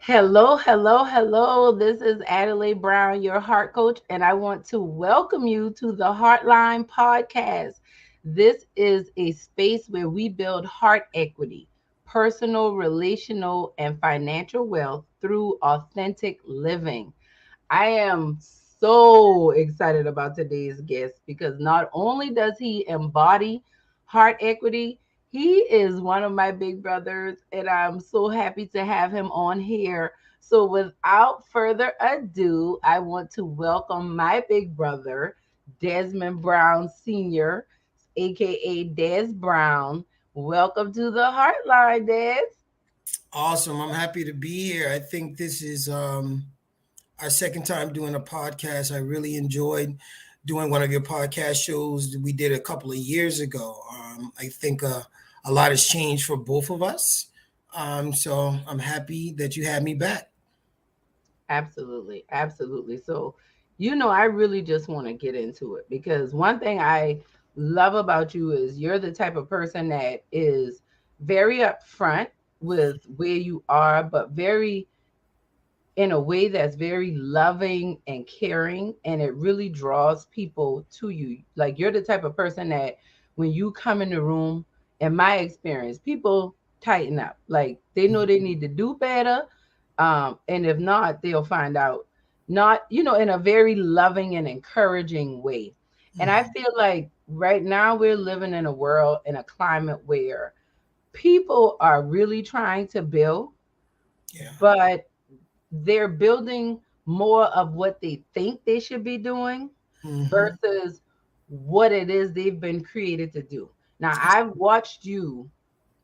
Hello, hello, hello. This is Adelai Brown, your heart coach, and I want to welcome you to the HeartLine podcast. This is a space where we build heart equity, personal, relational, and financial wealth through authentic living. I am so excited about today's guest because not only does he embody heart equity, he is one of my big brothers, and I'm so happy to have him on here. So, without further ado, I want to welcome my big brother, Desmond Brown Sr., aka Des Brown. Welcome to the Heartline, Des. Awesome. I'm happy to be here. I think this is our second time doing a podcast. I really enjoyed doing one of your podcast shows that we did a couple of years ago. I think a lot has changed for both of us. So I'm happy that you had me back. Absolutely. Absolutely. So, I really just want to get into it because one thing I love about you is you're the type of person that is very upfront with where you are, but very in a way that's very loving and caring, and it really draws people to you. Like, you're the type of person that when you come in the room, in my experience, people tighten up. Like, they know they need to do better, and if not, they'll find out. Not, in a very loving and encouraging way. And I Mhm. feel like right now we're living in a world, in a climate where people are really trying to build, Yeah. but they're building more of what they think they should be doing Hmm. versus what it is they've been created to do. Now, I've watched you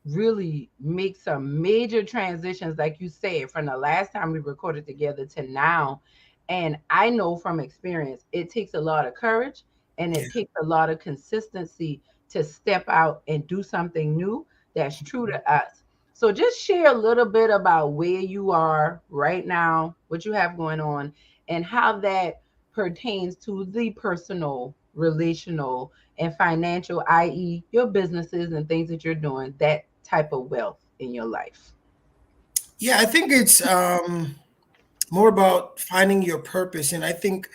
really make some major transitions, like you said, from the last time we recorded together to now. And I know from experience, it takes a lot of courage and Yeah. it takes a lot of consistency to step out and do something new that's true to us. So just share a little bit about where you are right now, what you have going on, and how that pertains to the personal, relational, and financial, i.e., your businesses and things that you're doing, that type of wealth in your life. Yeah. I think it's more about finding your purpose. And I think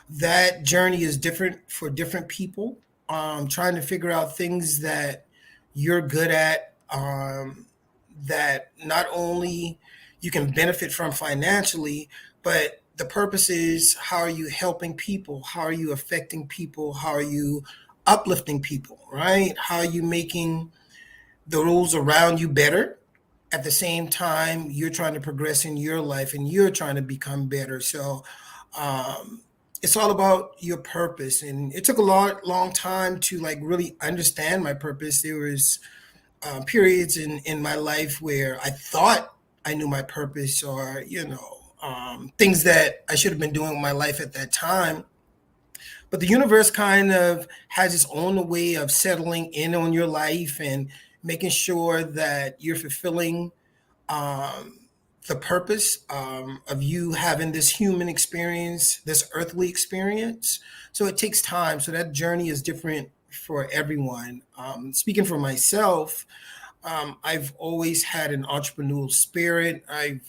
that journey is different for different people. Trying to figure out things that you're good at, that not only you can benefit from financially, but the purpose is, how are you helping people? How are you affecting people? How are you uplifting people, right? How are you making the rules around you better? At the same time, you're trying to progress in your life and you're trying to become better. So um, it's all about your purpose. And it took a long time to like really understand my purpose. There was periods in my life where I thought I knew my purpose, or things that I should have been doing with my life at that time. But the universe kind of has its own way of settling in on your life and making sure that you're fulfilling um, the purpose of you having this human experience, this earthly experience. So it takes time. So that journey is different for everyone. Speaking for myself, I've always had an entrepreneurial spirit. I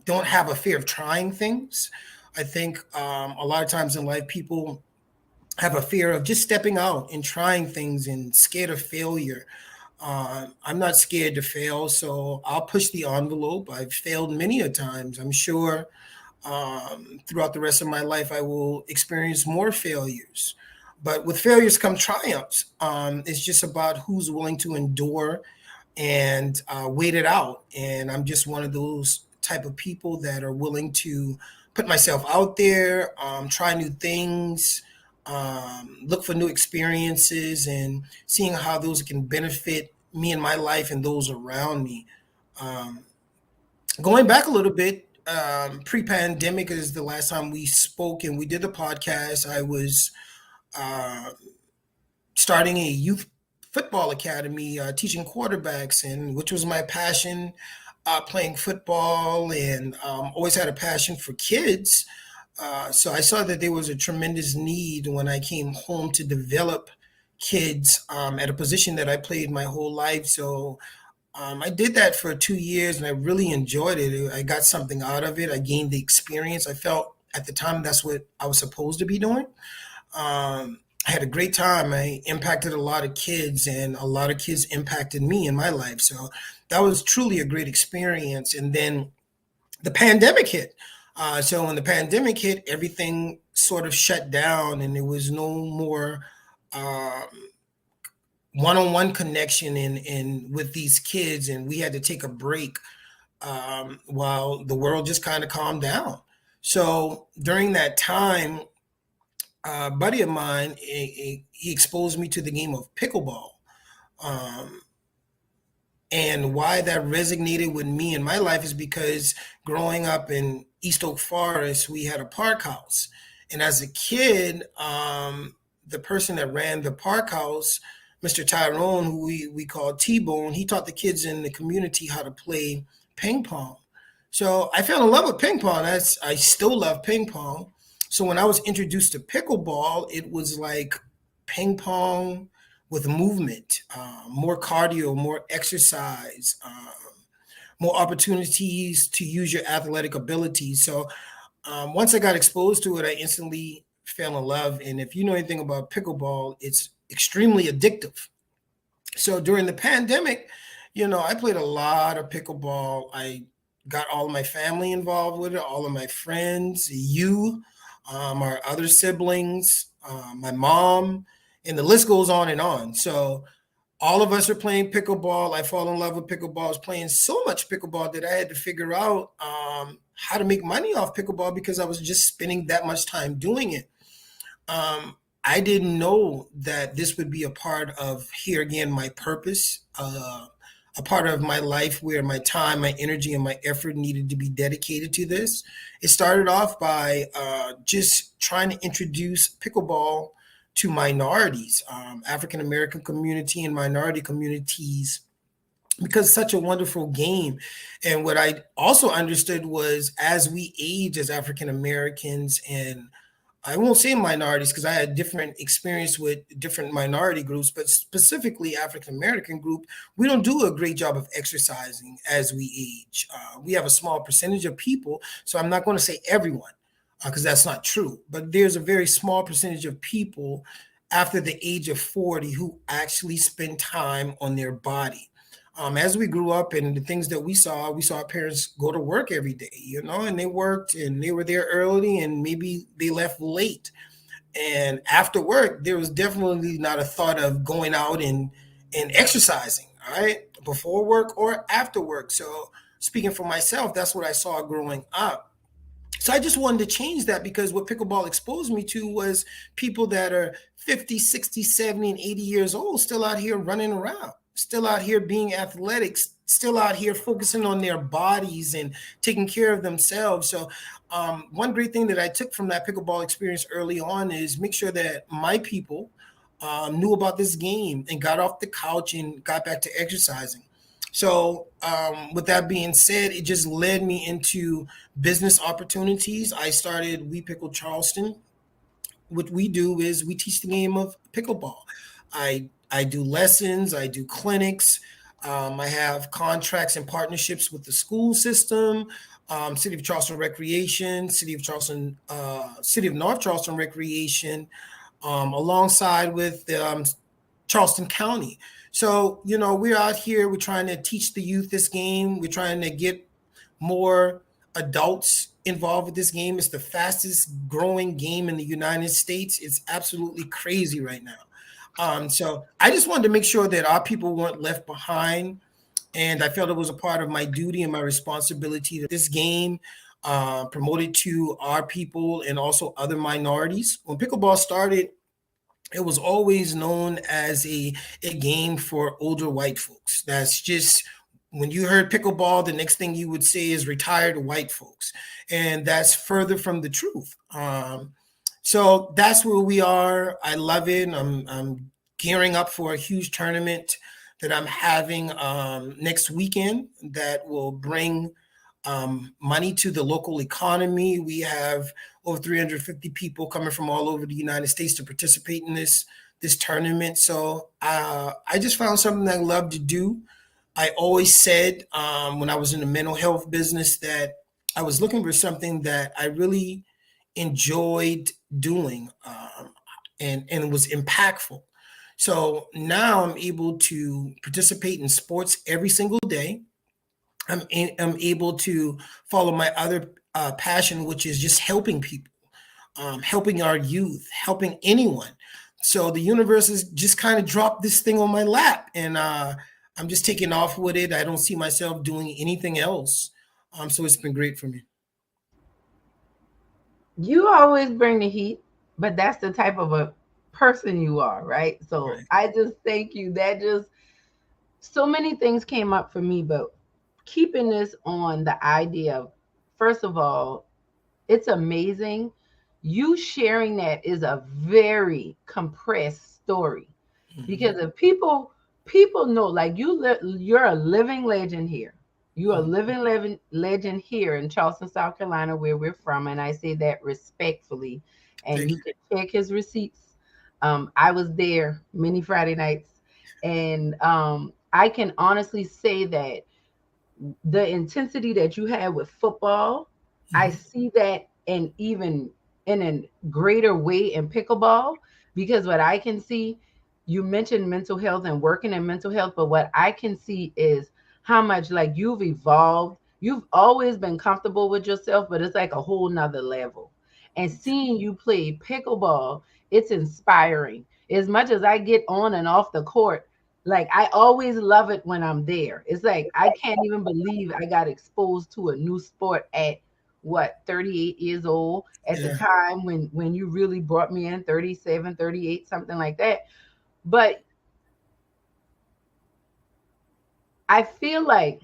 don't have a fear of trying things. I think a lot of times in life, people have a fear of just stepping out and trying things and scared of failure. I'm not scared to fail, so I'll push the envelope. I've failed many a times. I'm sure throughout the rest of my life, I will experience more failures. But with failures come triumphs. It's just about who's willing to endure and wait it out. And I'm just one of those type of people that are willing to put myself out there, try new things, look for new experiences, and seeing how those can benefit me and my life and those around me. Um, Going back a little bit, pre-pandemic is the last time we spoke and we did the podcast. I was uh, starting a youth football academy, teaching quarterbacks, and which was my passion, playing football, and always had a passion for kids. So I saw that there was a tremendous need when I came home to develop kids at a position that I played my whole life. So I did that for 2 years and I really enjoyed it. I got something out of it. I gained the experience. I felt at the time that's what I was supposed to be doing. I had a great time. I impacted a lot of kids, and a lot of kids impacted me in my life. So that was truly a great experience. And then the pandemic hit. So when the pandemic hit, everything sort of shut down, and there was no more uh, one-on-one connection in with these kids, and we had to take a break while the world just kind of calmed down. So during that time, a buddy of mine, he exposed me to the game of pickleball. Um, and why that resonated with me in my life is because growing up in East Oak Forest, we had a park house. And as a kid, the person that ran the park house, Mr. Tyrone, who we called T-Bone, he taught the kids in the community how to play ping pong. So I fell in love with ping pong. I still love ping pong. So when I was introduced to pickleball, it was like ping pong with movement, more cardio, more exercise, more opportunities to use your athletic abilities. So once I got exposed to it, I instantly fell in love. And if you know anything about pickleball, it's extremely addictive. So during the pandemic, I played a lot of pickleball. I got all of my family involved with it, all of my friends, our other siblings, my mom, and the list goes on and on. So all of us are playing pickleball. I fall in love with pickleball. I was playing so much pickleball that I had to figure out how to make money off pickleball because I was just spending that much time doing it. I didn't know that this would be a part of, here again, my purpose, a part of my life where my time, my energy, and my effort needed to be dedicated to this. It started off by just trying to introduce pickleball to minorities, African American community and minority communities, because it's such a wonderful game. And what I also understood was as we age as African Americans, and I won't say minorities because I had different experience with different minority groups, but specifically African American group, we don't do a great job of exercising as we age. We have a small percentage of people, so I'm not going to say everyone because that's not true, but there's a very small percentage of people after the age of 40 who actually spend time on their body. As we grew up and the things that we saw our parents go to work every day, and they worked and they were there early and maybe they left late. And after work, there was definitely not a thought of going out and exercising, all right, before work or after work. So speaking for myself, that's what I saw growing up. So I just wanted to change that because what pickleball exposed me to was people that are 50, 60, 70, and 80 years old still out here running around, still out here being athletics, still out here focusing on their bodies and taking care of themselves. So one great thing that I took from that pickleball experience early on is make sure that my people knew about this game and got off the couch and got back to exercising. So, with that being said, it just led me into business opportunities. I started We Pickle Charleston. What we do is we teach the game of pickleball. I do lessons, I do clinics. I have contracts and partnerships with the school system, City of Charleston Recreation, City of North Charleston Recreation, alongside with Charleston County. So, we're out here, we're trying to teach the youth this game. We're trying to get more adults involved with this game. It's the fastest growing game in the United States. It's absolutely crazy right now. So I just wanted to make sure that our people weren't left behind. And I felt it was a part of my duty and my responsibility that this game promoted to our people and also other minorities. When pickleball started, it was always known as a game for older white folks. That's just when you heard pickleball, the next thing you would say is retired white folks. And that's further from the truth. So that's where we are. I love it. I'm gearing up for a huge tournament that I'm having next weekend that will bring money to the local economy. We have over 350 people coming from all over the United States to participate in this tournament. So I just found something I love to do. I always said when I was in the mental health business that I was looking for something that I really enjoyed doing, and was impactful. So now I'm able to participate in sports every single day. I'm able to follow my other passion, which is just helping people, helping our youth, helping anyone. So the universe has just kind of dropped this thing on my lap, and I'm just taking off with it. I don't see myself doing anything else. So it's been great for me. You always bring the heat, but that's the type of a person you are, right? So Right. I just thank you. That just so many things came up for me, but keeping this on the idea of, first of all, it's amazing. You sharing that is a very compressed story, Mhm. because if people know, like you're a living legend here. You're a living legend here in Charleston, South Carolina, where we're from, and I say that respectfully. And Thank you you. can check his receipts. I was there many Friday nights, and I can honestly say that the intensity that you had with football, I Mhm. see that in even in a greater way in pickleball, because what I can see, you mentioned mental health and working in mental health, but what I can see is how much like you've evolved. You've always been comfortable with yourself, but it's like a whole nother level. And seeing you play pickleball, it's inspiring. As much as I get on and off the court, like I always love it when I'm there. It's like I can't even believe I got exposed to a new sport at what, 38 years old, at the Yeah. time when you really brought me in, 37, 38, something like that. But I feel like,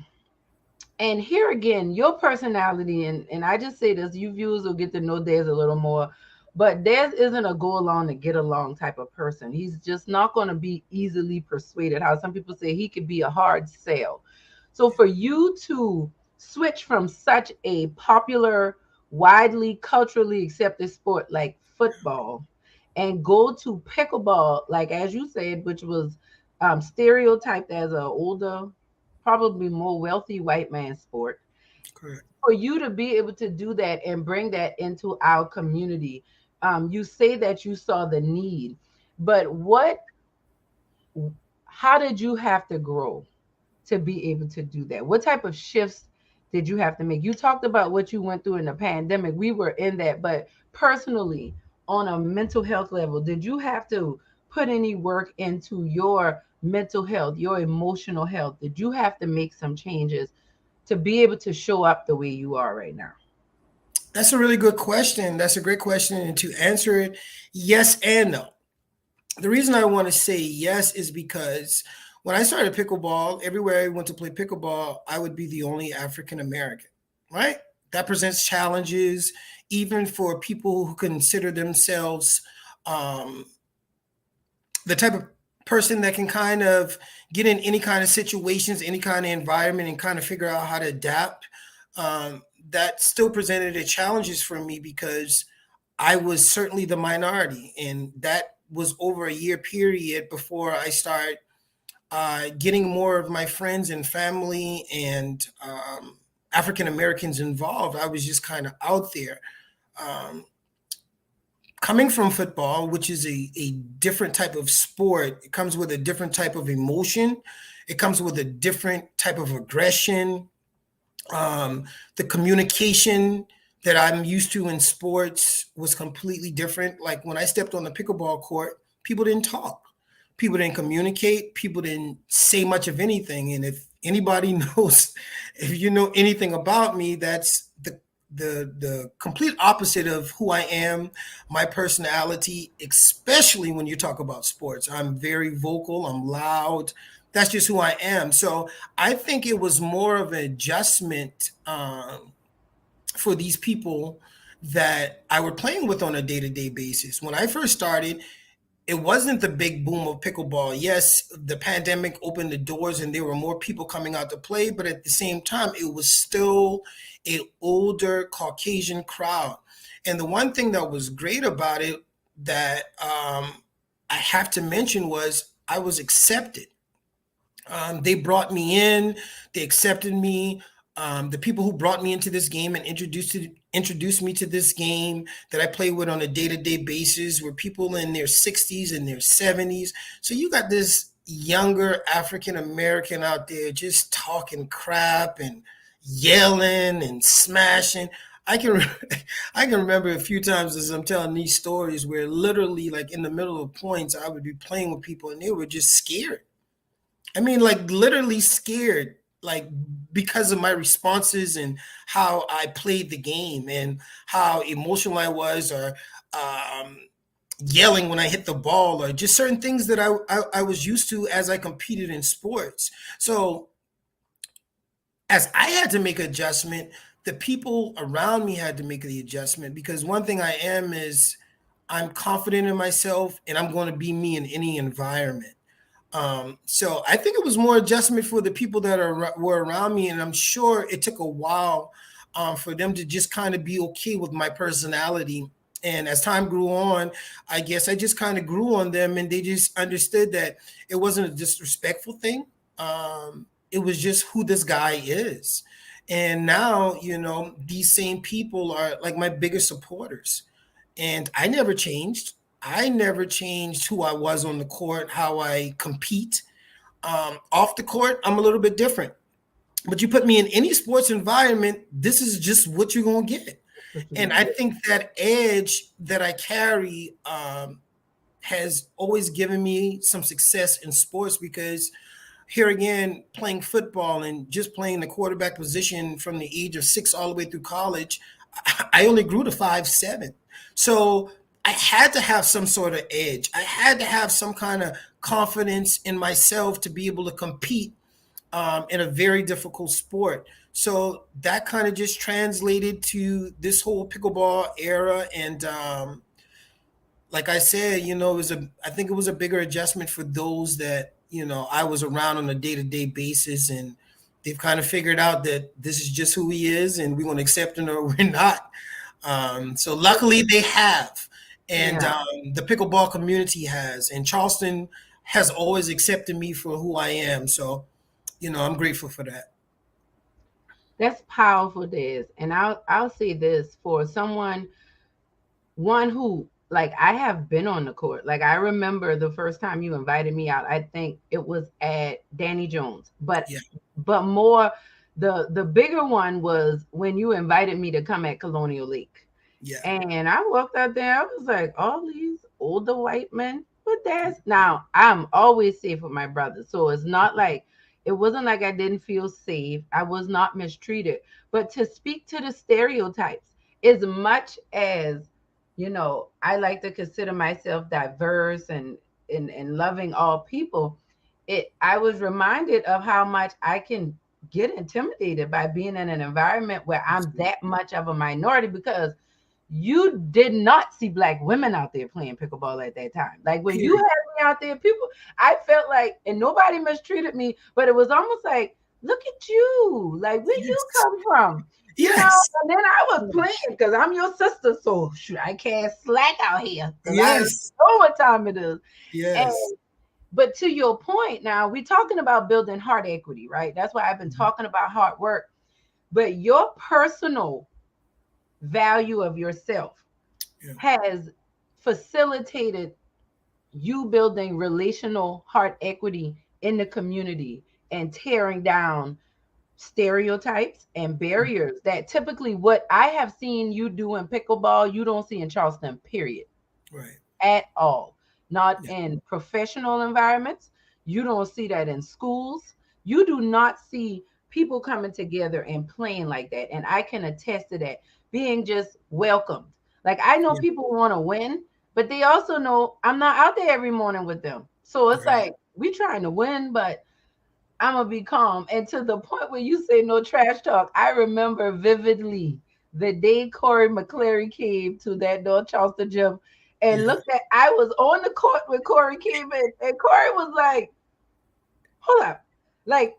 and here again, your personality, and I just say this, you viewers will get to know Dez a little more, but Dez isn't a go along to get along type of person. He's just not going to be easily persuaded. How some people say he could be a hard sell. So for you to switch from such a popular, widely culturally accepted sport like football and go to pickleball, like as you said, which was stereotyped as an older, probably more wealthy white man sport, Correct. for you to be able to do that and bring that into our community. You say that you saw the need, but how did you have to grow to be able to do that? What type of shifts did you have to make? You talked about what you went through in the pandemic. We were in that, but personally, on a mental health level, did you have to put any work into your mental health, your emotional health? Did you have to make some changes to be able to show up the way you are right now? That's a really good question. That's a great question. And to answer it, yes and no. The reason I want to say yes is because when I started pickleball, everywhere I went to play pickleball, I would be the only African American, right? That presents challenges, even for people who consider themselves um, the type of person that can kind of get in any kind of situations, any kind of environment, and kind of figure out how to adapt. That still presented a challenges for me because I was certainly the minority, and that was over a year period before I started getting more of my friends and family and African Americans involved. I was just kind of out there. Um, Coming from football, which is a different type of sport, it comes with a different type of emotion. It comes with a different type of aggression. The communication that I'm used to in sports was completely different. Like when I stepped on the pickleball court, people didn't talk, people didn't communicate, people didn't say much of anything. And if anybody knows, if you know anything about me, that's the complete opposite of who I am, my personality, especially when you talk about sports. I'm very vocal, I'm loud. That's just who I am. So I think it was more of an adjustment for these people that I were playing with on a day to day basis. When I first started, it wasn't the big boom of pickleball. Yes, the pandemic opened the doors and there were more people coming out to play, but at the same time, it was still a older Caucasian crowd. And the one thing that was great about it that I have to mention was I was accepted. They brought me in, they accepted me. The people who brought me into this game and introduced me to this game that I play with on a day to day basis were people in their 60s and their 70s. So you got this younger African American out there just talking crap and yelling and smashing. I can I can remember a few times as I'm telling these stories where literally like in the middle of points I would be playing with people and they were just scared. I mean, like literally scared, like because of my responses and how I played the game and how emotional I was, or um, yelling when I hit the ball, or just certain things that I was used to as I competed in sports. So as I had to make an adjustment, the people around me had to make the adjustment because one thing I am is I'm confident in myself and I'm going to be me in any environment. So I think it was more adjustment for the people that were around me, and I'm sure it took a while for them to just kind of be okay with my personality. And as time grew on, I guess I just kind of grew on them, and they just understood that it wasn't a disrespectful thing. It was just who this guy is. And now, these same people are like my biggest supporters. And I never changed. I never changed who I was on the court, how I compete. Off the court, I'm a little bit different. But you put me in any sports environment, this is just what you're going to get. What you And gonna I get? think that edge that I carry has always given me some success in sports because here again, playing football and just playing the quarterback position from the age of 6 all the way through college, I only grew to 5'7". So I had to have some sort of edge. I had to have some kind of confidence in myself to be able to compete in a very difficult sport. So that kind of just translated to this whole pickleball era. And like I said, I think it was a bigger adjustment for those that, I was around on a day to day basis. And they've kind of figured out that this is just who he is and we're going to accept him or we're not. So luckily they have. And Yeah, the pickleball community has. And Charleston has always accepted me for who I am. So, I'm grateful for that. that's powerful, Des. And I'll say this for someone, one who, like, I have been on the court. Like, I remember the first time you invited me out. I think it was at Danny Jones, Yeah, but more, the bigger one was when you invited me to come at Colonial Lake. yeah, And I walked out there, I was like, all these older white men, but that's now I'm always safe with my brother. So it's not like, it wasn't like I didn't feel safe. I was not mistreated. But to speak to the stereotypes, as much as, I like to consider myself diverse and loving all people, I was reminded of how much I can get intimidated by being in an environment where I'm that much of a minority, because you did not see black women out there playing pickleball at that time. Like when you period. had me out there, people, I felt like, and nobody mistreated me, but it was almost like, look at you, like where you Yes, come from, yes, and then I was playing because I'm your sister, so shoot, I can't slack out here because I yes, know what time it is. And yes. but to your point, now we're talking about building heart equity, right? That's why I've been Mhm. talking about hard work. But your personal value of yourself Yeah, has facilitated you building relational heart equity in the community and tearing down stereotypes and barriers that typically what I have seen you do in pickleball, you don't see in Charleston, period, right. at all. Not Yeah, in professional environments. You don't see that in schools. You do not see people coming together and playing like that. And I can attest to that, being just welcomed. Like I know yeah, people want to win, but they also know I'm not out there every morning with them. So it's right. like we trying to win, but I'm gonna be calm. And to the point where you say no trash talk, I remember vividly the day Corey McClary came to that North Charleston gym and Yeah, looked at. I was on the court when Corey came in, and Corey was like, "Hold up, like."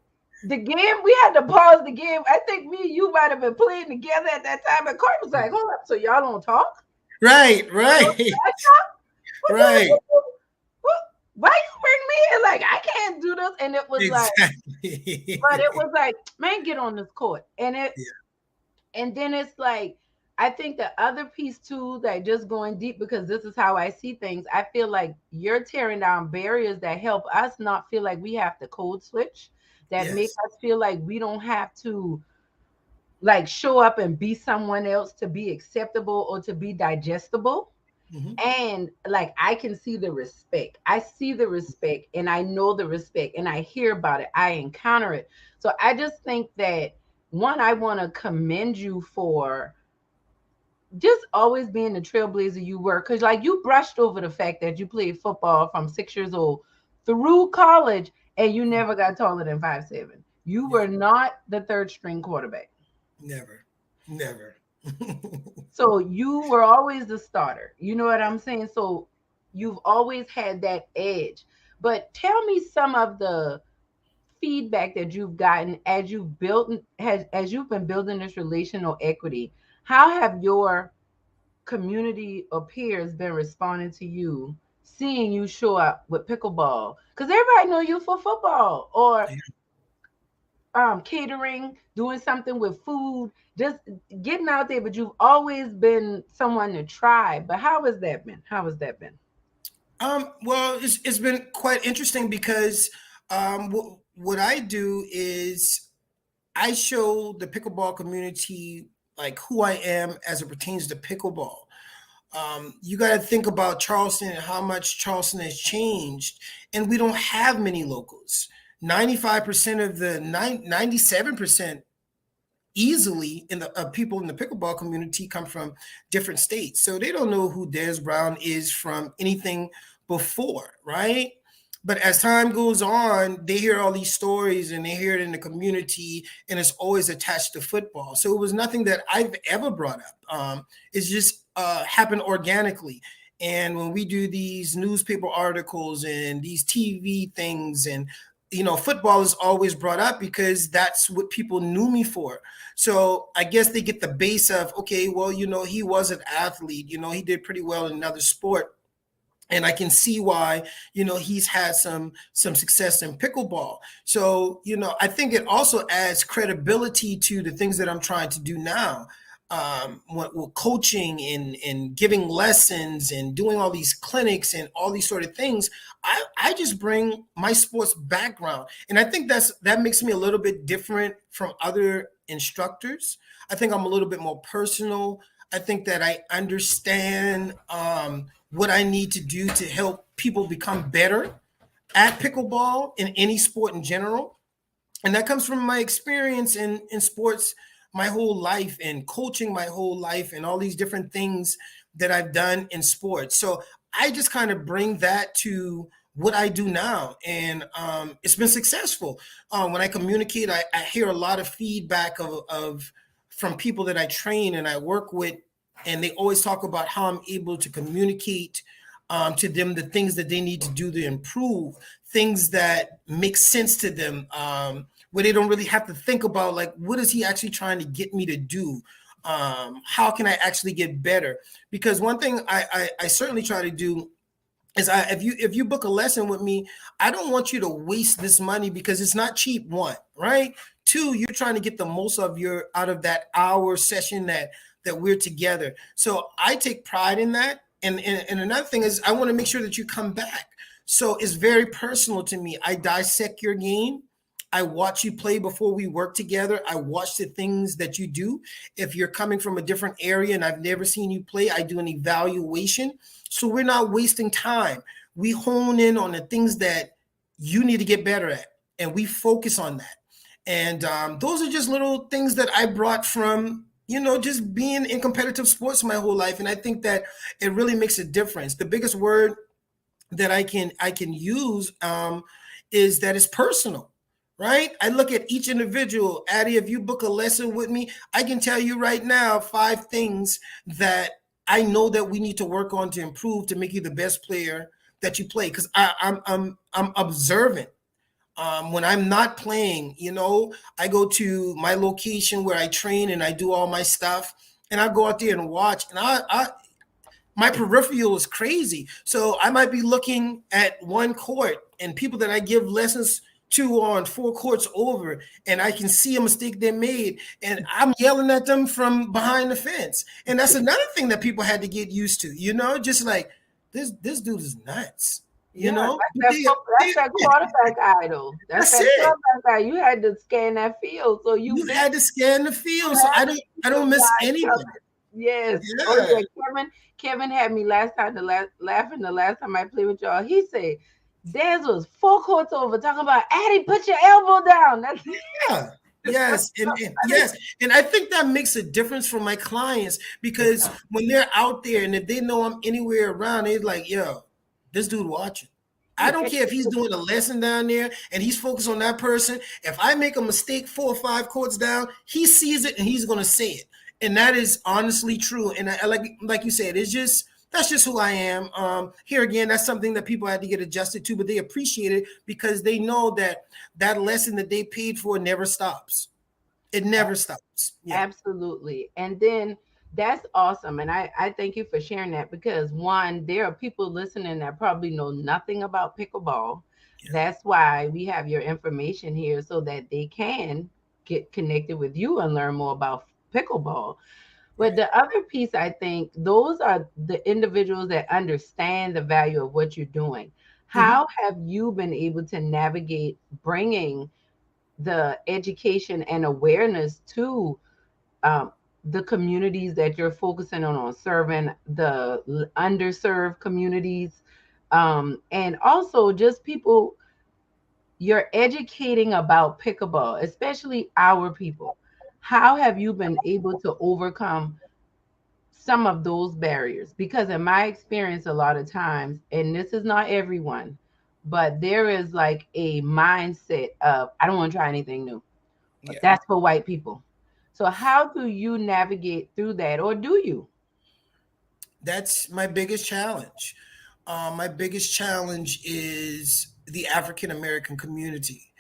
The game, we had to pause the game. I think me and you might have been playing together at that time. And Corey was like, hold up, so y'all don't talk? right, No right, trash talk? What the right. what? why you bring me in? Like, I can't do this. And it was like, but it Exactly. was like, man, get on this court. Yeah. And then it's like, I think the other piece too, that just going deep, because this is how I see things, I feel like you're tearing down barriers that help us not feel like we have to code switch, that make Yes. us feel like we don't have to like show up and be someone else to be acceptable or to be digestible. Hmm. And like, I can see the respect, I see the respect, and I know the respect, and I hear about it, I encounter it. So I just think that, one, I want to commend you for just always being the trailblazer you were, because like, you brushed over the fact that you played football from 6 years old through college, and you never got taller than 5'7". You Yeah. were not the third string quarterback. Never. Never. So you were always the starter. You know what I'm saying? So you've always had that edge. But tell me some of the feedback that you've gotten as you've built, as you've been building this relational equity. How have your community or peers been responding to you, seeing you show up with pickleball? Because everybody know you for football, or catering, doing something with food, just getting out there. But you've always been someone to try. But how has that been? How has that been? Well, it's been quite interesting because what I do is I show the pickleball community like who I am as it pertains to pickleball. You got to think about Charleston and how much Charleston has changed, and we don't have many locals. 95% of the 97% easily in the people in the pickleball community come from different states, so they don't know who Des Brown is from anything before, right? But as time goes on, they hear all these stories and they hear it in the community, and it's always attached to football. So it was nothing that I've ever brought up. It's just happened organically. And when we do these newspaper articles and these TV things, and football is always brought up because that's what people knew me for. So I guess they get the base of, okay, well, he was an athlete, he did pretty well in another sport, and I can see why he's had some success in pickleball. So I think it also adds credibility to the things that I'm trying to do now. With coaching and giving lessons and doing all these clinics and all these sort of things, I just bring my sports background, and I think that makes me a little bit different from other instructors. I think I'm a little bit more personal. I think that I understand what I need to do to help people become better at pickleball in any sport in general. And that comes from my experience in sports my whole life, and coaching my whole life, and all these different things that I've done in sports. So I just kind of bring that to what I do now, and it's been successful. When I communicate, I hear a lot of feedback of from people that I train and I work with, and they always talk about how I'm able to communicate to them the things that they need to do to improve, things that make sense to them, where they don't really have to think about, like, what is he actually trying to get me to do? How can I actually get better? Because one thing I certainly try to do is, if you book a lesson with me, I don't want you to waste this money, because it's not cheap. One, right? Two, you're trying to get the most of your out of that hour session that we're together. So I take pride in that. And another thing is, I want to make sure that you come back. So it's very personal to me. I dissect your game. I watch you play before we work together. I watch the things that you do. If you're coming from a different area and I've never seen you play, I do an evaluation. So we're not wasting time. We hone in on the things that you need to get better at, and we focus on that. And those are just little things that I brought from just being in competitive sports my whole life, and I think that it really makes a difference. The biggest word that I can use is that it's personal, right? I look at each individual. Addie, if you book a lesson with me, I can tell you right now 5 things that I know that we need to work on to improve to make you the best player that you play. Because I'm observant. When I'm not playing, I go to my location where I train and I do all my stuff, and I go out there and watch. And my peripheral is crazy. So I might be looking at one court and people that I give lessons to on four courts over, and I can see a mistake they made, and I'm yelling at them from behind the fence. And that's another thing that people had to get used to, just like this dude is nuts, Yeah, But that's that quarterback idol. That's that's that it. quarterback idol. You had to scan that field, so You had to scan the you field, so had I to don't see I those don't miss guys anything. coming. Yes. Oh Yeah, yeah, Kevin had me last time laughing the last time I played with y'all. He said Dez was four courts over talking about Addie, put your elbow down. That's yeah. that's Yes, so and funny. yes, and I think that makes a difference for my clients It because when they're out there and if they know I'm anywhere around, they're like, "Yo, this dude watching." I don't does. care if he's doing a lesson down there and he's focused on that person. If I make a mistake 4 or 5 courts down, he sees it and he's gonna say it, and that is honestly true. And I like you said, it's just that's just who I am. Here again, that's something that people had to get adjusted to, but they appreciate it because they know that that lesson that they paid for never stops. It never stops. Yeah. Absolutely. And then that's awesome. And I thank you for sharing that because one, there are people listening that probably know nothing about pickleball. Yeah. That's why we have your information here so that they can get connected with you and learn more about pickleball. But Right. the other piece, I think, those are the individuals that understand the value of what you're doing. Mm-hmm. How have you been able to navigate bringing the education and awareness to um, the communities that you're focusing on serving the underserved communities, and also just people you're educating about pickleball, especially our people. How have you been able to overcome some of those barriers? Because in my experience, a lot of times, and this is not everyone, but there is like a mindset of I don't want to try anything new. Yeah. That's for white people. So how do you navigate through that, or do you? That's my biggest challenge. My biggest challenge is the African American community.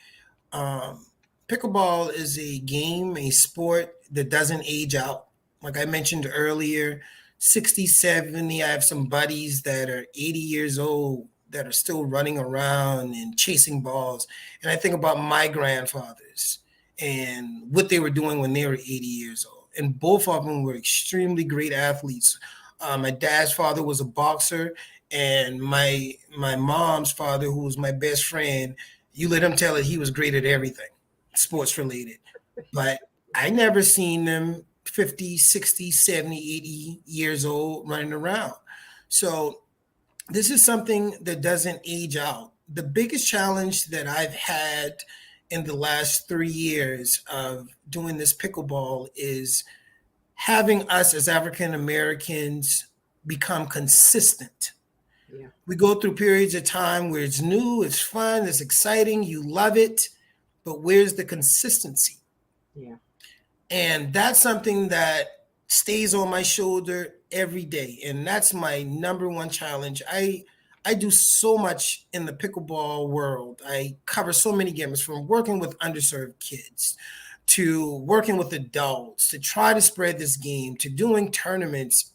Um, Pickleball is a game, a sport that doesn't age out. Like I mentioned earlier, 60, 70. I have some buddies that are 80 years old that are still running around and chasing balls. And I think about my grandfathers and what they were doing when they were 80 years old. And both of them were extremely great athletes. My dad's father was a boxer, and my mom's father, who was my best friend, you let him tell it he was great at everything sports related. But I never seen them 50, 60, 70, 80 years old running around. So this is something that doesn't age out. The biggest challenge that I've had in the last 3 years of doing this pickleball is having us as African Americans become consistent. Yeah, We go through periods of time where it's new, it's fun, it's exciting, you love it, but where's the consistency? yeah, And that's something that stays on my shoulder every day. And that's my number one challenge. I do so much in the pickleball world. I cover so many games from working with underserved kids to working with adults to try to spread this game to doing tournaments,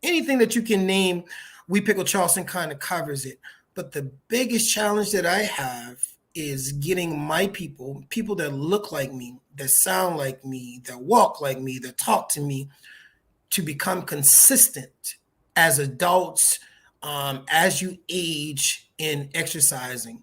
anything that you can name. We Pickle Charleston kind of covers it. But the biggest challenge that I have is getting my people that look like me, that sound like me, that walk like me, that talk to me, to become consistent as adults, as you age in exercising.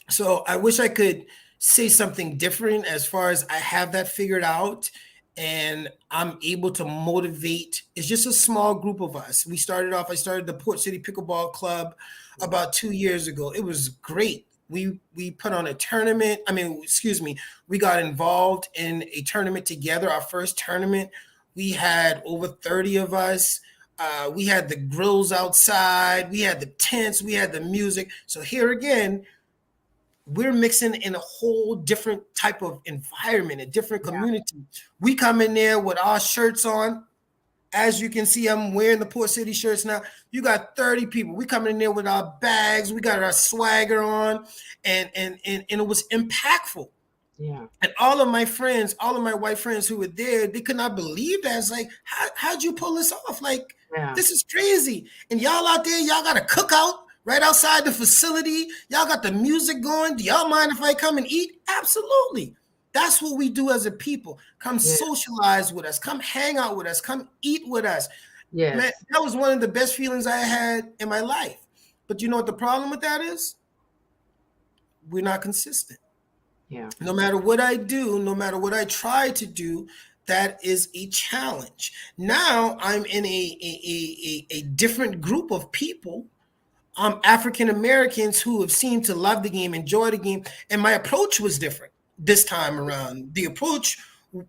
So I wish I could say something different as far as I have that figured out and I'm able to motivate. It's just a small group of us. I started the Port City Pickleball Club yeah, about 2 years ago. It was great. We put on a tournament. I mean, excuse me, we got involved in a tournament together, our first tournament. We had over 30 of us. We had the grills outside, we had the tents, we had the music. So here again, we're mixing in a whole different type of environment, a different yeah. community. We come in there with our shirts on. As you can see, I'm wearing the Port City shirts now. You got 30 people. We come in there with our bags. We got our swagger on, and it was impactful. Yeah. And all of my friends, all of my white friends who were there, they could not believe that. It's like, how'd you pull this off? Like, Yeah. this is crazy. And y'all out there, y'all got a cookout right outside the facility. Y'all got the music going. Do y'all mind if I come and eat? Absolutely. That's what we do as a people. Come Yeah. socialize with us. Come hang out with us. Come eat with us. Man, Yes. that was one of the best feelings I had in my life. But you know what the problem with that is? We're not consistent. Yeah. No matter what I do, no matter what I try to do, that is a challenge. Now I'm in a different group of people, African Americans who have seemed to love the game, enjoy the game, and my approach was different this time around. The approach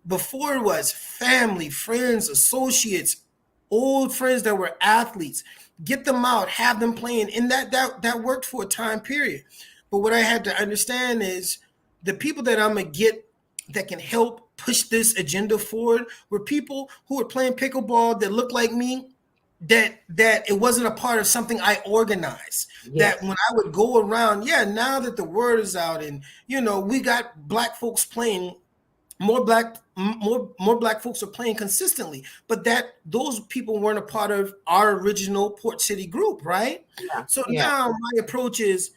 before was family, friends, associates, old friends that were athletes. Get them out, have them playing, and that worked for a time period. But what I had to understand is the people that I'm gonna get that can help push this agenda forward were people who were playing pickleball that looked like me, that it wasn't a part of something I organized. That Yes. when I would go around, yeah, now that the word is out and we got black folks playing, more black folks are playing consistently, but that those people weren't a part of our original Port City group, right? Yeah. So Yeah. now my approach is,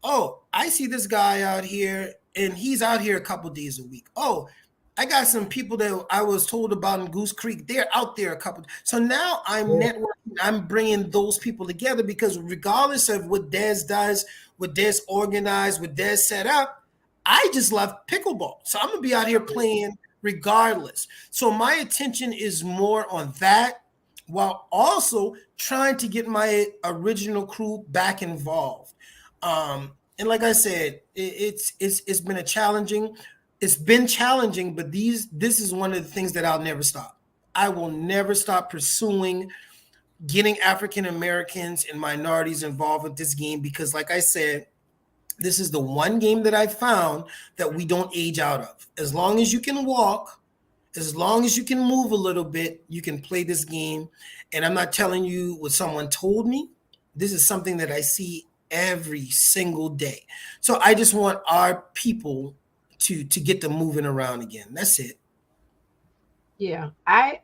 oh, I see this guy out here and he's out here a couple days a week. Oh, I got some people that I was told about in Goose Creek. They're out there a couple. So now I'm Yeah. networking. I'm bringing those people together because regardless of what Des does, what Des organized, what Des set up, I just love pickleball. So I'm going to be out here playing regardless. So my attention is more on that while also trying to get my original crew back involved. And like I said, it's been challenging, but this is one of the things that I'll never stop. I will never stop pursuing getting African Americans and minorities involved with this game because, like I said, this is the one game that I found that we don't age out of. As long as you can walk, as long as you can move a little bit, you can play this game. And I'm not telling you what someone told me. This is something that I see every single day. So I just want our people to get them moving around again. That's it. Yeah. I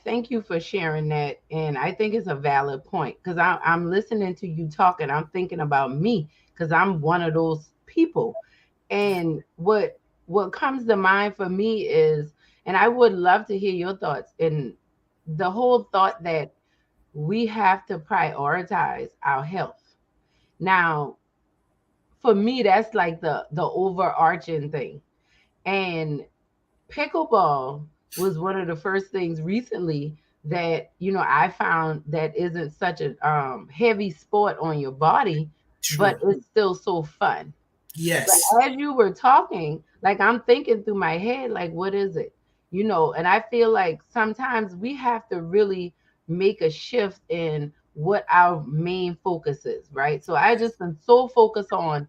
thank you for sharing that, and I think it's a valid point because I'm listening to you talk, and I'm thinking about me because I'm one of those people. And what comes to mind for me is, and I would love to hear your thoughts, and the whole thought that we have to prioritize our health. Now, for me, that's like the overarching thing. And pickleball was one of the first things recently that I found that isn't such a heavy sport on your body, but True. it's still so fun. But Yes. as you were talking, like I'm thinking through my head, like, what is it? And I feel like sometimes we have to really make a shift in what our main focus is, right? So I just been so focused on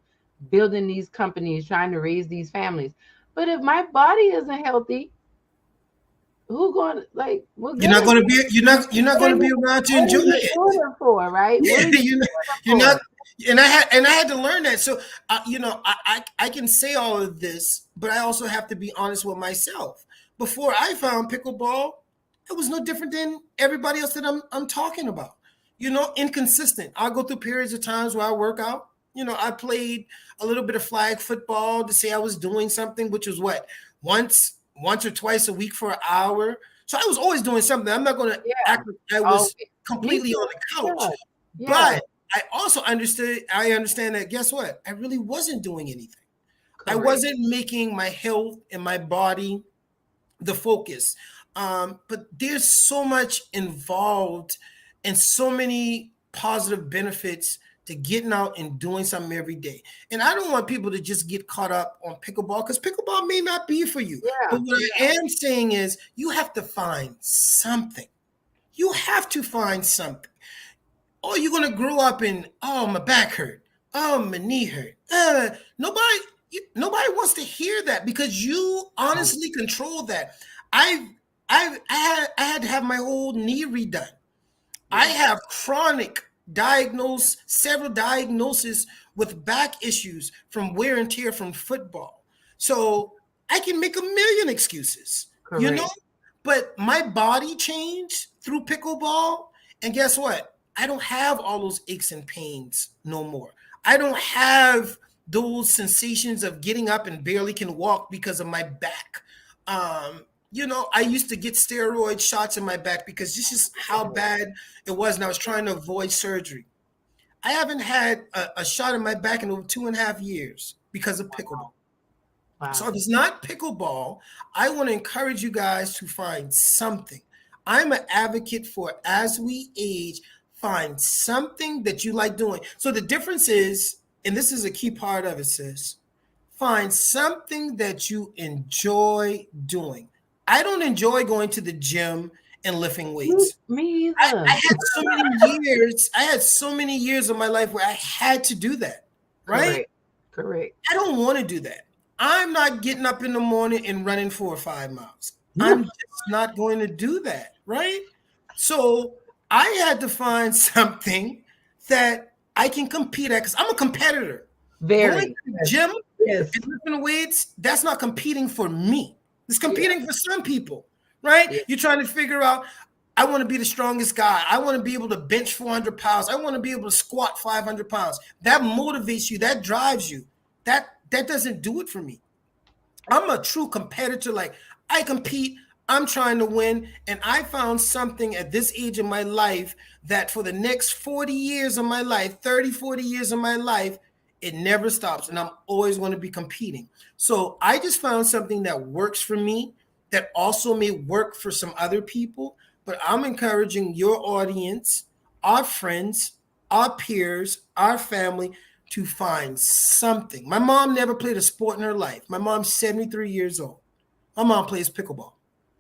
building these companies, trying to raise these families. But if my body isn't healthy, who going like what You're good not is going to be you're not what going are to be you around to what are enjoy you it. doing it for, right? What Yeah, are you doing it you're not. for? And I had to learn that. So I can say all of this, but I also have to be honest with myself. Before I found pickleball, it was no different than everybody else that I'm talking about. Inconsistent. I'll go through periods of times where I work out. I played a little bit of flag football to say I was doing something, which was what, once or twice a week for an hour. So I was always doing something. I'm not going to Yeah. act like I Oh, was me completely on too. the couch. Yeah. Yeah. But I understand that, guess what? I really wasn't doing anything. I Correct. wasn't making my health and my body the focus. But there's so much involved and so many positive benefits to getting out and doing something every day. And I don't want people to just get caught up on pickleball because pickleball may not be for you. But Yeah. what I Yeah. am saying is you have to find something. You have to find something. Oh, you're gonna grow up in, oh, my back hurt, oh, my knee hurt. Nobody wants to hear that because you Um, honestly control that. I had to have my whole knee redone. I yeah. have several diagnoses with back issues from wear and tear from football. So I can make a million excuses, you know, Correct. but my body changed through pickleball. And guess what? I don't have all those aches and pains no more. I don't have those sensations of getting up and barely can walk because of my back. I used to get steroid shots in my back because this is how bad it was, and I was trying to avoid surgery. I haven't had a shot in my back in over 2.5 years because of pickleball. So Wow. if it's not pickleball, I want to encourage you guys to find something. I'm an advocate for as we age, find something that you like doing. So the difference is, and this is a key part of it, sis, find something that you enjoy doing. I don't enjoy going to the gym and lifting Me, weights. me I, either. I had so many years, I had so many years of my life where I had to do that, right? Correct. Correct. I don't want to do that. I'm not getting up in the morning and running 4 or 5 miles. I'm just not going to do that, right? So I had to find something that I can compete at because I'm a competitor. Going to Very. the Yes. gym Yes. and lifting weights, that's not competing for me. It's Yeah. competing for some people, right? Yeah. You're trying to figure out, I want to be the strongest guy. I want to be able to bench 400 pounds. I want to be able to squat 500 pounds. That motivates you. That drives you. That doesn't do it for me. I'm a true competitor. Like I compete, I'm trying to win. And I found something at this age of my life that for the next 40 years of my life, 30, 40 years of my life, it never stops. And I'm always going to be competing. So I just found something that works for me that also may work for some other people. But I'm encouraging your audience, our friends, our peers, our family to find something. My mom never played a sport in her life. My mom's 73 years old. My mom plays pickleball,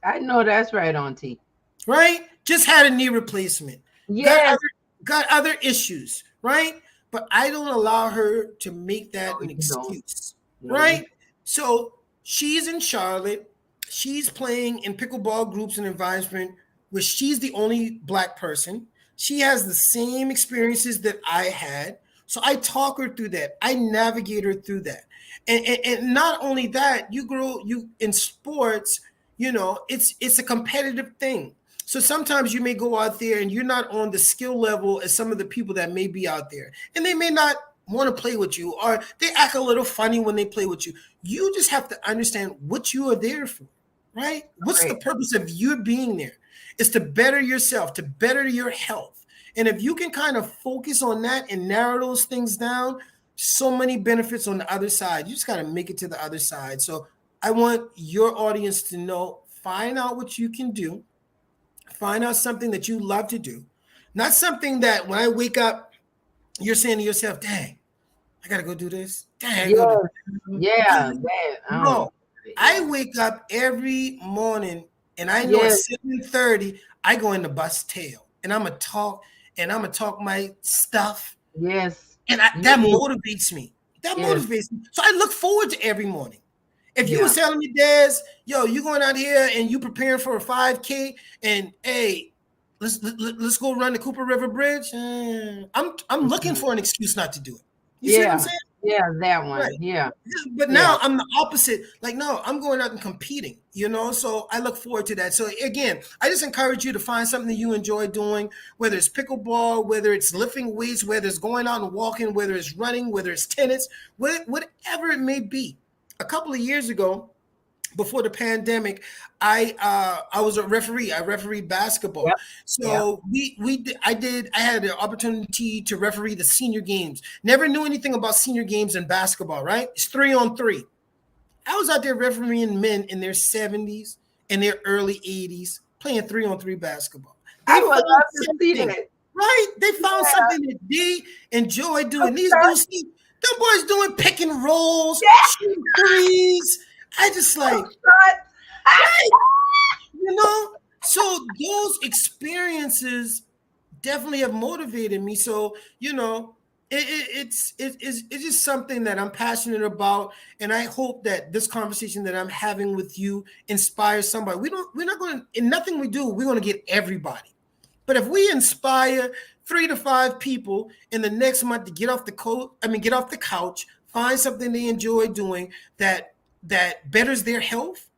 I know that's right, Auntie. right? Just had a knee replacement. Got Yes. other got other issues, right? But I don't allow her to make No, that an you don't. excuse, No, you right? So she's in Charlotte. She's playing in pickleball groups and environment where she's the only black person. She has the same experiences that I had. So I talk her through that. I navigate her through that. And not only that, you in sports, it's a competitive thing. So sometimes you may go out there and you're not on the skill level as some of the people that may be out there. And they may not want to play with you or they act a little funny when they play with you. You just have to understand what you are there for, right? What's the correct. purpose of you being there? It's to better yourself, to better your health. And if you can kind of focus on that and narrow those things down, so many benefits on the other side. You just got to make it to the other side. So I want your audience to know, find out what you can do, find out something that you love to do, not something that when I wake up, you're saying to yourself, dang, I got to go do this. Dang, I go to Yes. Yeah. That. no. I Yeah. wake up every morning and I know at Yes. 7:30 I go in the bus tail and I'm gonna talk my stuff Yes. and You that need. motivates me. That Yes. motivates me. So I look forward to every morning. If you was Yeah. telling me, Des, yo, you going out here and you preparing for a 5K and hey, let's go run the Cooper River Bridge. I'm looking Mhm. for an excuse not to do it. You see what I'm Yeah. saying? Yeah. That Right. one. Yeah. But Yeah. now I'm the opposite. Like, no, I'm going out and competing. So I look forward to that. So again, I just encourage you to find something you enjoy doing, whether it's pickleball, whether it's lifting weights, whether it's going out and walking, whether it's running, whether it's tennis, whatever it may be. A couple of years ago, before the pandemic, I was a referee. I refereed basketball. Yep. Yep. So I had the opportunity to referee the senior games. Never knew anything about senior games in basketball, right? It's 3-on-3. I was out there refereeing men in their 70s and their early 80s playing 3-on-3 basketball. I They would found love to see something, that. right? They found Yeah. something that they enjoy doing. These Okay. dudes, them boys doing pick and rolls, Yeah. shooting threes. I just like, Shot. right, you know? So those experiences definitely have motivated me. So, it's just something that I'm passionate about. And I hope that this conversation that I'm having with you inspires somebody. We're not going to, in nothing we do, we're going to get everybody. But if we inspire 3 to 5 people in the next month to get off the couch, find something they enjoy doing that that betters their health,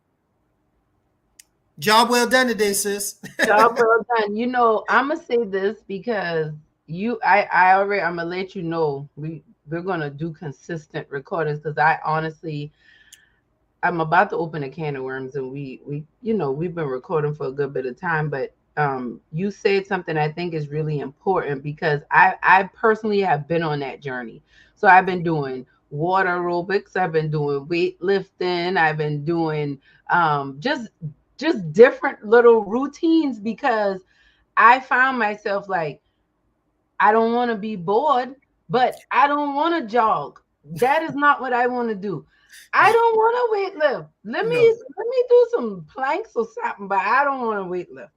job well done today, sis. Job well done. I'm gonna say this because I'm gonna let you know we're gonna do consistent recordings because I honestly I'm about to open a can of worms, and we've been recording for a good bit of time, but you said something I think is really important because I personally have been on that journey. So I've been doing water aerobics, I've been doing weightlifting, I've been doing just different little routines because I found myself like I don't want to be bored, but I don't want to jog. That is not what I want to do. I Yeah, don't want to weightlift. Let no, me let me do some planks or something, but I don't want to weightlift.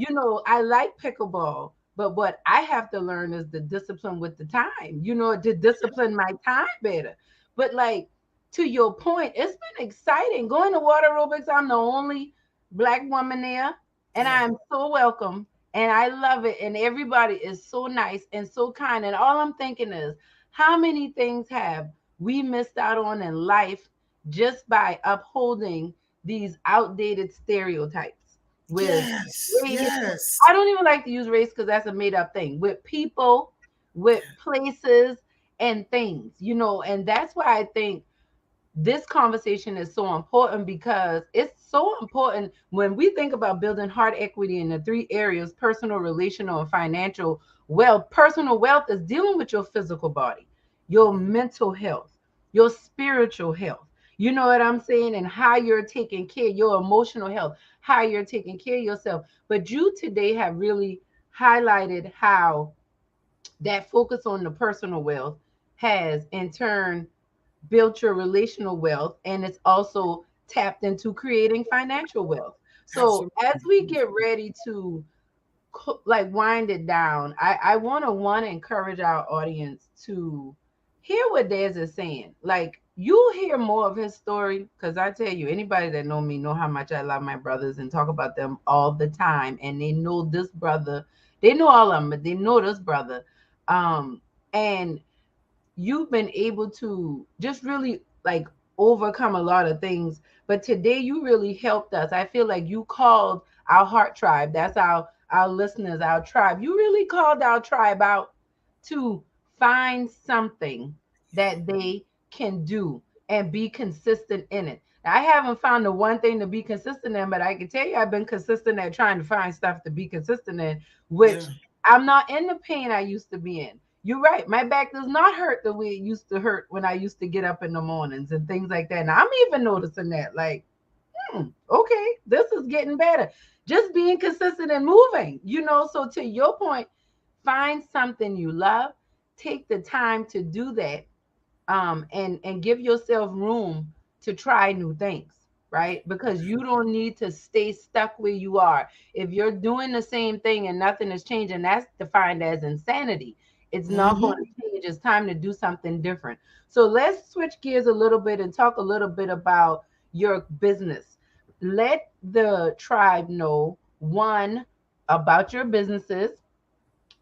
no. I like pickleball, but what I have to learn is the discipline with the time, to discipline my time better. But like to your point, it's been exciting going to water aerobics. I'm the only black woman there, and Yeah. I'm so welcome and I love it. And everybody is so nice and so kind. And all I'm thinking is, how many things have we missed out on in life just by upholding these outdated stereotypes with Yes. race? Yes. I don't even like to use race because that's a made up thing. With people, with places, and things, and that's why I think this conversation is so important because it's so important when we think about building heart equity in the three areas: personal, relational, and financial wealth. Personal wealth is dealing with your physical body, your mental health, your spiritual health. You know what I'm saying? And how you're taking care, your emotional health, how you're taking care of yourself. But you today have really highlighted how that focus on the personal wealth has in turn built your relational wealth, and it's also tapped into creating financial wealth. So as we Absolutely. get ready to like wind it down, I want to encourage our audience to hear what Dez is saying. Like you'll hear more of his story because I tell you, anybody that know me know how much I love my brothers and talk about them all the time, and they know this brother. They know all of them, but they know this brother. And you've been able to just really like overcome a lot of things. But today you really helped us. I feel like you called our heart tribe. That's our listeners, our tribe. You really called our tribe out to find something that they can do and be consistent in it. Now, I haven't found the one thing to be consistent in, but I can tell you I've been consistent at trying to find stuff to be consistent in, Yeah. which I'm not in the pain I used to be in. You're right. My back does not hurt the way it used to hurt when I used to get up in the mornings and things like that. And I'm even noticing that, like, okay, this is getting better. Just being consistent and moving. So to your point, find something you love, take the time to do that, and give yourself room to try new things, right? Because you don't need to stay stuck where you are. If you're doing the same thing and nothing is changing, that's defined as insanity. It's not going Hmm. to change. It's time to do something different. So let's switch gears a little bit and talk a little bit about your business. Let the tribe know, one, about your businesses,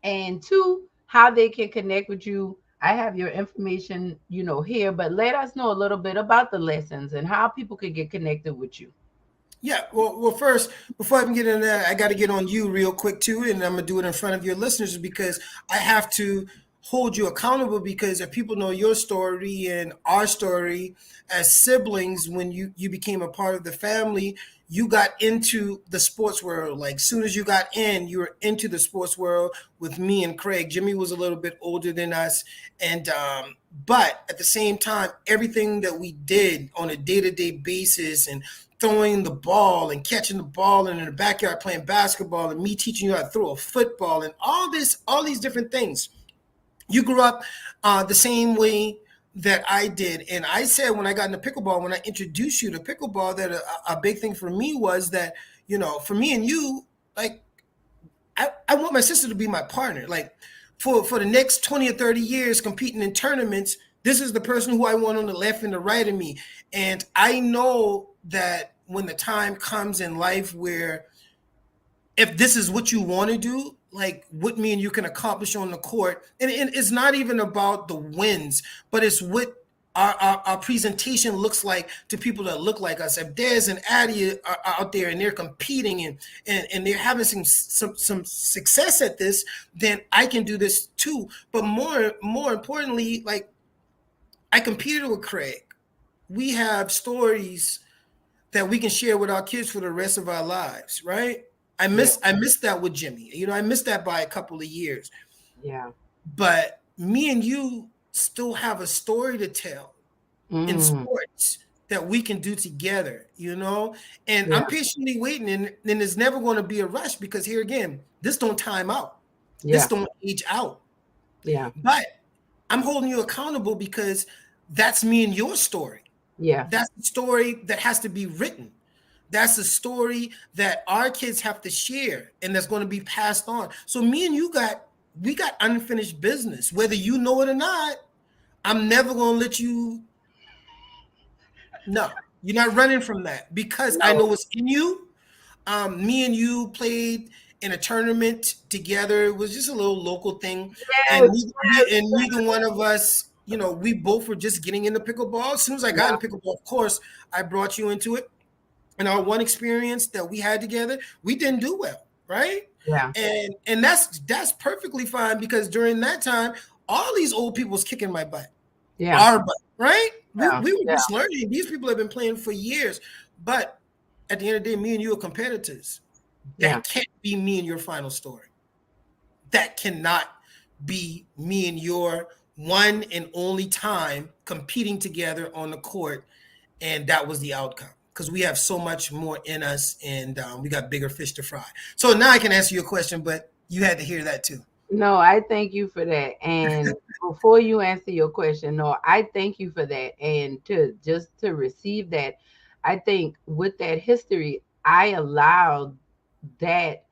and two, how they can connect with you. I have your information, here, but let us know a little bit about the lessons and how people can get connected with you. Yeah. Well, first, before I even get into that, I got to get on you real quick too, and I'm gonna do it in front of your listeners because I have to hold you accountable. Because if people know your story and our story as siblings, when you became a part of the family, you got into the sports world. Like soon as you got in, you were into the sports world with me and Craig. Jimmy was a little bit older than us, and but at the same time, everything that we did on a day-to-day basis and throwing the ball and catching the ball and in the backyard playing basketball and me teaching you how to throw a football and all these different things. You grew up the same way that I did. And I said when I got into pickleball, when I introduced you to pickleball, that a big thing for me was that, for me and you, like I want my sister to be my partner. Like for the next 20 or 30 years competing in tournaments, this is the person who I want on the left and the right of me. And I know that when the time comes in life where if this is what you want to do, like what me and you can accomplish on the court, and it's not even about the wins, but it's what our presentation looks like to people that look like us. If Des and Addie are out there and they're competing and they're having some success at this, then I can do this too. But more importantly, like I competed with Craig. We have stories that we can share with our kids for the rest of our lives, right? Yeah. I miss that with Jimmy. You know, I missed that by a couple of years. Yeah. But me and you still have a story to tell in Mm. sports that we can do together, you know? And I'm Yeah. patiently waiting, and there's never going to be a rush because here again, this don't time out. This Yeah. don't age out. Yeah. But I'm holding you accountable because that's me and your story. Yeah. That's the story that has to be written. That's the story that our kids have to share and that's going to be passed on. So me and you we got unfinished business, whether you know it or not. I'm never going to let you. No, you're not running from that because I No. know what's in you. Me and you played in a tournament together. It was just a little local thing, and Yes. neither one of us, you know, we both were just getting into pickleball. As soon as I got Yeah. into pickleball, of course, I brought you into it. And our one experience that we had together, we didn't do well, right? Yeah. And that's perfectly fine because during that time, all these old people was kicking my butt, Yeah. our butt, right? Yeah. We were Yeah. just learning. These people have been playing for years, but at the end of the day, me and you are competitors. Yeah. That can't be me and your final story. That cannot be me and your one and only time competing together on the court, and that was the outcome because we have so much more in us, and we got bigger fish to fry. So now I can answer your question, but you had to hear that too. No, I thank you for that. And before you answer your question, no, I thank you for that. And to just to receive that, I think with that history, I allowed that,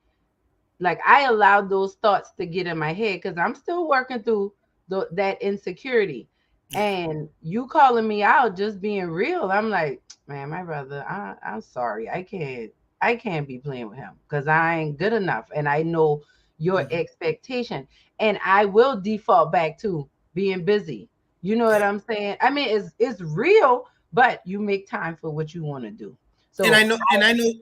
like I allowed those thoughts to get in my head because I'm still working through that insecurity. Yeah. And you calling me out just being real, I'm like, man, my brother, I'm sorry, I can't be playing with him because I ain't good enough, and I know your Mhm. expectation, and I will default back to being busy. You know what Yeah. I'm saying? I mean, it's real, but you make time for what you want to do. And So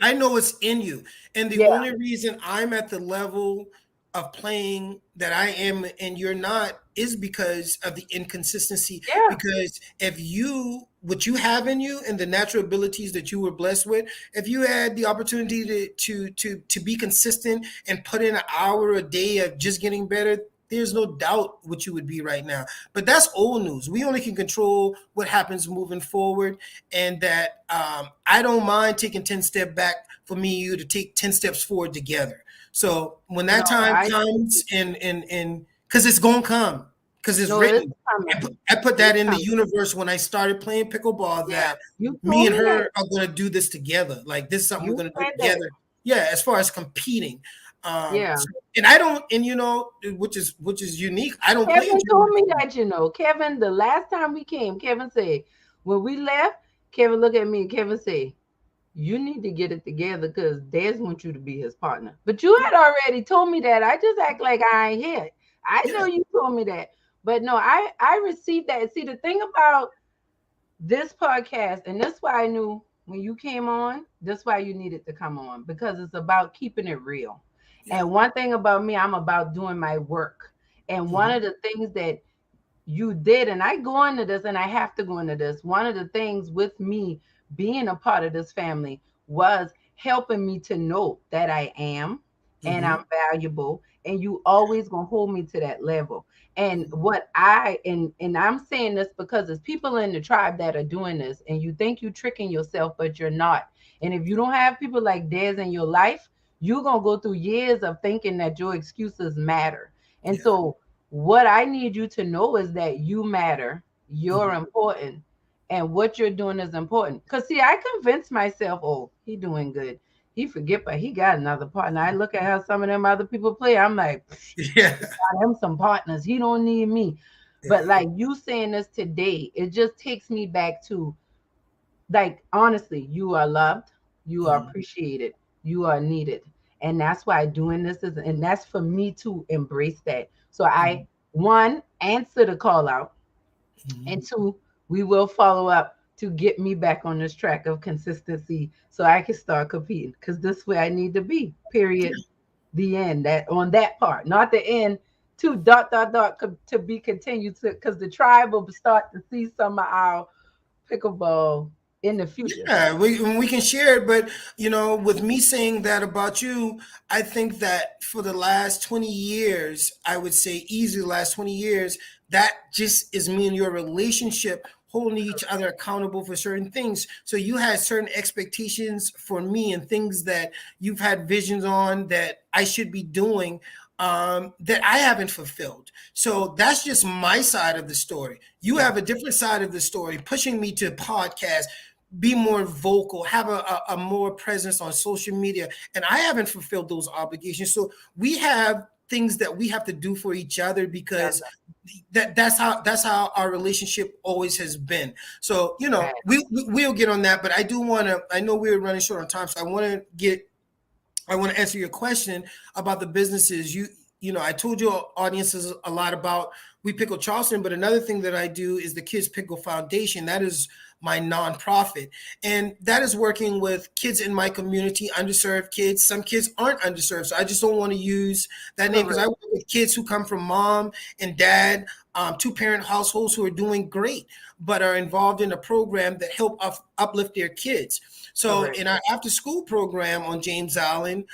I know it's in you. And the yeah, only reason I'm at the level of playing that I am and you're not is because of the inconsistency. yeah, Because if you what you have in you and the natural abilities that you were blessed with, if you had the opportunity to be consistent and put in an hour a day of just getting better, there's no doubt what you would be right now. But that's old news. We only can control what happens moving forward, and that I don't mind taking 10 steps back for me and you to take 10 steps forward together. So when no, that time I comes and because it's gonna come because it's no, it's written. coming. I put that It's in the coming. universe when I started playing pickleball Yeah. that You me told and me that. her are gonna do this together. Like this is something we're You gonna do said that. together. Yeah, as far as competing. Yeah. And I don't, and you know, which is unique. I don't play in Kevin told tournaments me anymore. that, Kevin, the last time we came, Kevin said, when we left, Kevin looked at me and Kevin said, you need to get it together because Des wants you to be his partner. But you Yeah, had already told me that. I just act like I ain't hear it. I know yeah, you told me that. But no, I received that. See, the thing about this podcast, and that's why I knew when you came on, that's why you needed to come on because it's about keeping it real. yeah. And one thing about me, I'm about doing my work. And one Hmm. of the things that you did, and I go into this, and I have to go into this. One of the things with me being a part of this family was helping me to know that I am and Hmm. I'm valuable, and you always gonna hold me to that level. And Hmm. what I and I'm saying this because it's people in the tribe that are doing this, and you think you tricking yourself, but you're not. And if you don't have people like Des in your life, you're gonna go through years of thinking that your excuses matter. And Yeah. so what I need you to know is that you matter, you're Hmm. important, and what you're doing is important. Cause see, I convinced myself, oh, he doing good. He forget, but he got another partner. I look at how some of them other people play. I'm like, Yeah. he got him some partners. He don't need me. But Yeah. like you saying this today, it just takes me back to, like, honestly, you are loved, you are Hmm. appreciated, you are needed. And that's why doing this is, and that's for me to embrace that. So Hmm. I, one, answer the call out, Hmm. and two, we will follow up to get me back on this track of consistency so I can start competing because this way I need to be. Period. The end. That on that part, not the end. To dot dot dot to be continued to because the tribe will start to see some of our pickleball in the future. Yeah, we can share it, but with me saying that about you, I think that for the last 20 years, I would say easily the last 20 years, that just is me and your relationship holding each other accountable for certain things. So you had certain expectations for me and things that you've had visions on that I should be doing that I haven't fulfilled. So that's just my side of the story. You Yeah, have a different side of the story, pushing me to podcast, be more vocal, have a more presence on social media. And I haven't fulfilled those obligations. So we have things that we have to do for each other yeah, because that's how our relationship always has been. So right. we'll get on that, but I do want to. I know we're running short on time, so I want to answer your question about the businesses. I told your audiences a lot about We Pickle Charleston, but another thing that I do is the Kids Pickle Foundation. That is my nonprofit, and that is working with kids in my community, underserved kids. Some kids aren't underserved, so I just don't want to use that name because I Correct. work with kids who come from mom and dad, two-parent households who are doing great, but are involved in a program that help uplift their kids. So Correct. in our after school program on James Island,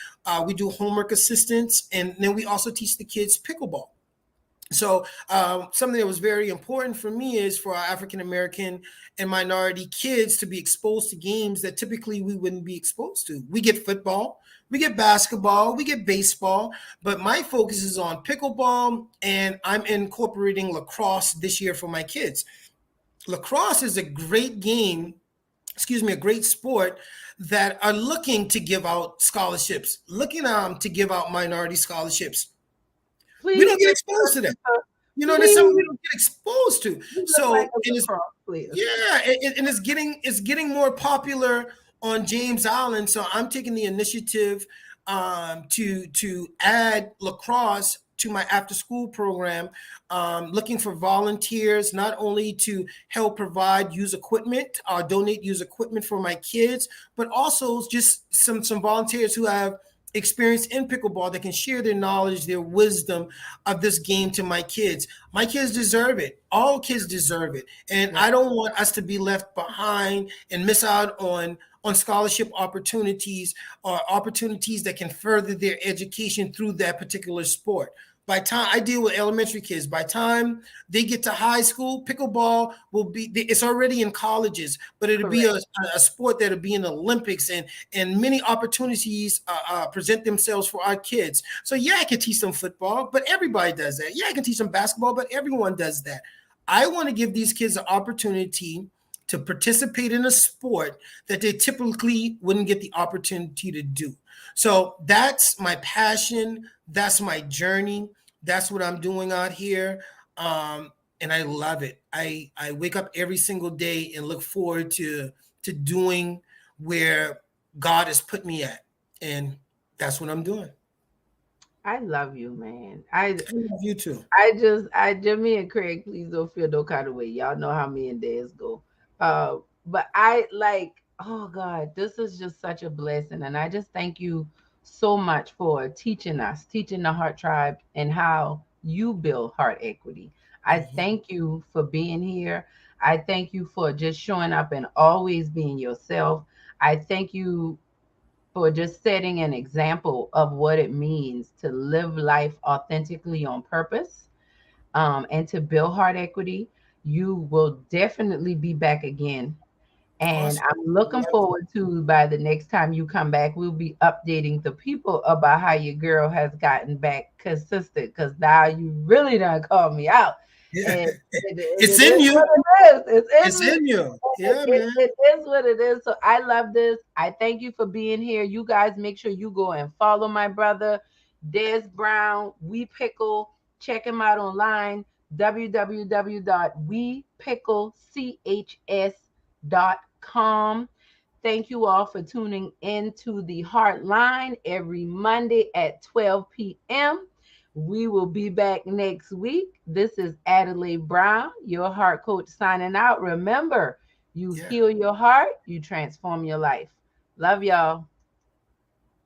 we do homework assistance, and then we also teach the kids pickleball. So something that was very important for me is for our African American and minority kids to be exposed to games that typically we wouldn't be exposed to. We get football, we get basketball, we get baseball, but my focus is on pickleball, and I'm incorporating lacrosse this year for my kids. Lacrosse is a great game, excuse me, a great sport that are looking to give out scholarships, looking to give out minority scholarships. We Please, don't get Mr. exposed to that. There's something we Please, don't get exposed to. you look like So a it is, lacrosse player. yeah, and it's getting more popular on James Island. So I'm taking the initiative to add lacrosse to my after school program, looking for volunteers not only to help provide use equipment, donate use equipment for my kids, but also just some volunteers who have experience in pickleball that can share their knowledge, their wisdom of this game to my kids. My kids deserve it. All kids deserve it. And Yeah, I don't want us to be left behind and miss out on scholarship opportunities or opportunities that can further their education through that particular sport. By time I deal with elementary kids, by time they get to high school, pickleball will be, it's already in colleges, but it'll be correct. a sport that'll be in the Olympics, and many opportunities present themselves for our kids. So yeah, I can teach them football, but everybody does that. Yeah, I can teach them basketball, but everyone does that. I want to give these kids an opportunity to participate in a sport that they typically wouldn't get the opportunity to do. So that's my passion. That's my journey. That's what I'm doing out here. And I love it. I wake up every single day and look forward to doing where God has put me at. And that's what I'm doing. I love you, man. I I love you too. Jimmy and Craig, please don't feel no kind of way. Y'all know how me and Dez go. But I like, oh God, this is just such a blessing. And I just thank you so much for teaching us, teaching the Heart Tribe and how you build heart equity. I Mhm. thank you for being here. I thank you for just showing up and always being yourself. I thank you for just setting an example of what it means to live life authentically on purpose, and to build heart equity. You will definitely be back again. And Awesome. I'm looking Love forward to by the next time you come back, we'll be updating the people about how your girl has gotten back consistent. Because now you really done called me out. Yeah. And it It's is in what you. it is. It's in It's me. in you. Yeah, man. It is what it is. So I love this. I thank you for being here. You guys make sure you go and follow my brother, Des Brown, We Pickle. Check him out online, www.wepicklecHS.com. Thank you all for tuning in to the Heartline every Monday at 12 p.m. We will be back next week. This is Adelai Brown, your heart coach, signing out. Remember, you Yeah. heal your heart, you transform your life. Love y'all.